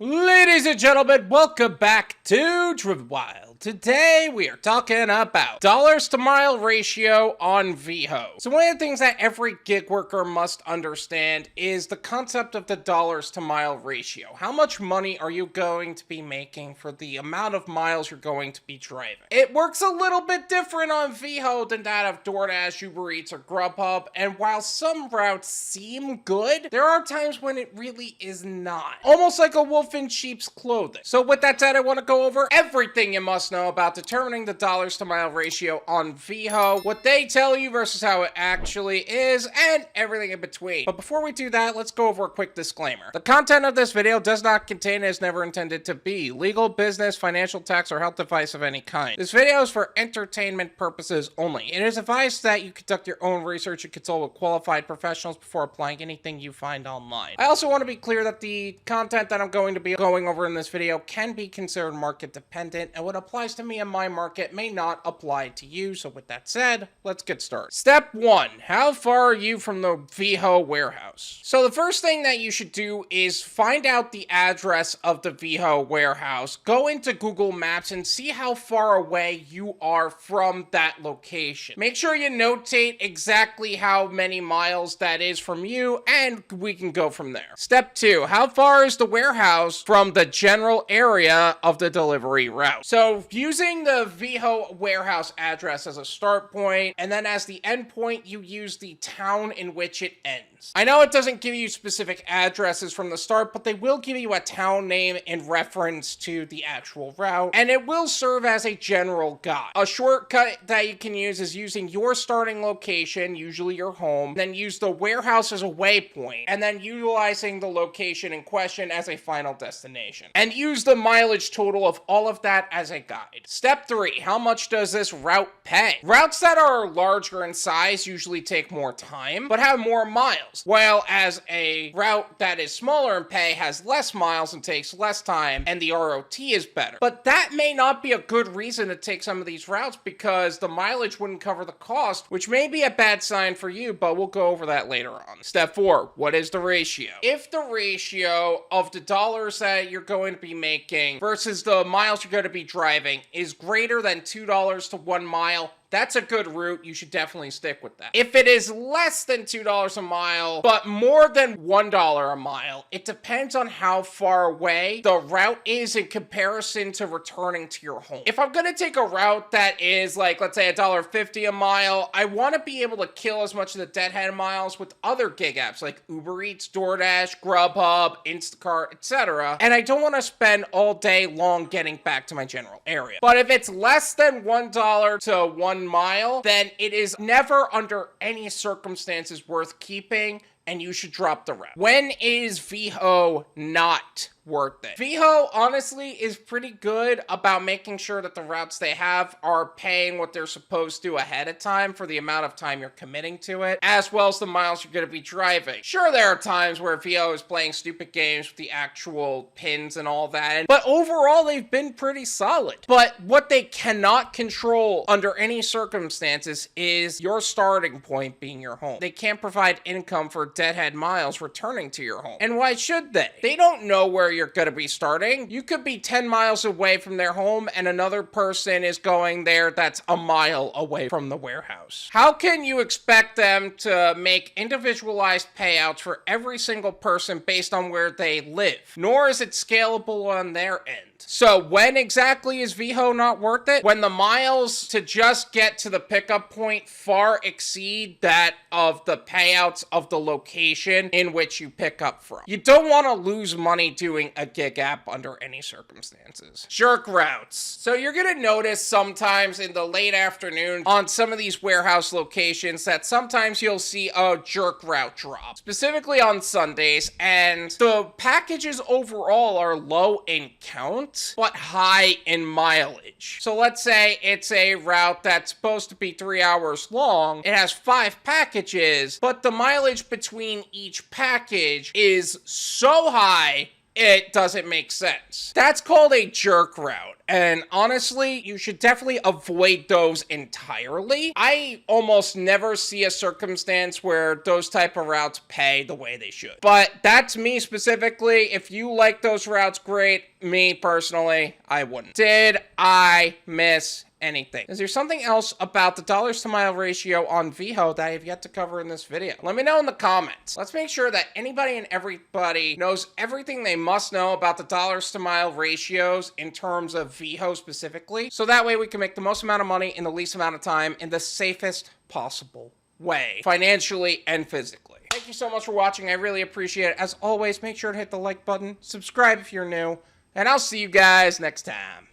Ladies and gentlemen, welcome back to Driven Wyld. Today we are talking about dollars to mile ratio on Veho. So one of the things that every gig worker must understand is the concept of the dollars to mile ratio. How much money are you going to be making for the amount of miles you're going to be driving? It works a little bit different on Veho than that of Doordash, UberEats, or Grubhub, and while some routes seem good, there are times when it really is not. Almost like a wolf in sheep's clothing. So with that said, I want to go over everything you must know about determining the dollars to mile ratio on Veho, what they tell you versus how it actually is, and everything in between. But before we do that, let's go over a quick disclaimer. The content of this video does not contain and is never intended to be legal, business, financial, tax, or health advice of any kind. This video is for entertainment purposes only. It is advised that you conduct your own research and consult with qualified professionals before applying anything you find online. I also want to be clear that the content that I'm going to be going over in this video can be considered market dependent, and what applies to me in my market may not apply to you. So with that said, let's get started. Step 1. How far are you from the Veho warehouse? So the first thing that you should do is find out the address of the Veho warehouse, go into Google Maps and see how far away you are from that location. Make sure you notate exactly how many miles that is from you, and we can go from there. Step 2. How far is the warehouse from the general area of the delivery route? So using the Veho warehouse address as a start point, and then as the end point, you use the town in which it ends. I know it doesn't give you specific addresses from the start, but they will give you a town name in reference to the actual route, and it will serve as a general guide. A shortcut that you can use is using your starting location, usually your home, then use the warehouse as a waypoint, and then utilizing the location in question as a final destination. And use the mileage total of all of that as a guide. Step 3. How much does this route pay? Routes that are larger in size usually take more time, but have more miles, while as a route that is smaller in pay has less miles and takes less time, and the ROT is better. But that may not be a good reason to take some of these routes, because the mileage wouldn't cover the cost, which may be a bad sign for you, but we'll go over that later on. Step 4. What is the ratio? If the ratio of the dollars that you're going to be making versus the miles you're going to be driving is greater than $2 to 1 mile, that's a good route. You should definitely stick with that. If it is less than $2 a mile, but more than $1 a mile, it depends on how far away the route is in comparison to returning to your home. If I'm going to take a route that is like, let's say $1.50 a mile, I want to be able to kill as much of the deadhead miles with other gig apps like UberEats, Doordash, Grubhub, Instacart, etc. And I don't want to spend all day long getting back to my general area. But if it's less than $1 to 1 mile, then it is never under any circumstances worth keeping, and you should drop the route. When is Veho not worth it? Veho honestly is pretty good about making sure that the routes they have are paying what they're supposed to ahead of time for the amount of time you're committing to it, as well as the miles you're going to be driving. Sure, there are times where Veho is playing stupid games with the actual pins and all that, but overall they've been pretty solid. But what they cannot control under any circumstances is your starting point being your home. They can't provide income for deadhead miles returning to your home. And why should they? They don't know where you're going to be starting. You could be 10 miles away from their home and another person is going there that's a mile away from the warehouse. How can you expect them to make individualized payouts for every single person based on where they live? Nor is it scalable on their end. So when exactly is Veho not worth it? When the miles to just get to the pickup point far exceed that of the payouts of the location in which you pick up from. You don't want to lose money doing a gig app under any circumstances. Jerk routes. So you're going to notice sometimes in the late afternoon on some of these warehouse locations that sometimes you'll see a jerk route drop, specifically on Sundays, and the packages overall are low in count, but high in mileage. So let's say it's a route that's supposed to be 3 hours long. It has 5 packages, but the mileage between each package is so high it doesn't make sense. That's called a jerk route. And honestly, you should definitely avoid those entirely. I almost never see a circumstance where those type of routes pay the way they should. But that's me specifically. If you like those routes, great. Me personally, I wouldn't. Did I miss anything? Is there something else about the dollars to mile ratio on Veho that I have yet to cover in this video? Let me know in the comments. Let's make sure that anybody and everybody knows everything they must know about the dollars to mile ratios in terms of Veho specifically, so that way we can make the most amount of money in the least amount of time in the safest possible way, financially and physically. Thank you so much for watching. I really appreciate it. As always, make sure to hit the like button, subscribe if you're new, and I'll see you guys next time.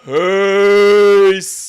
Peace.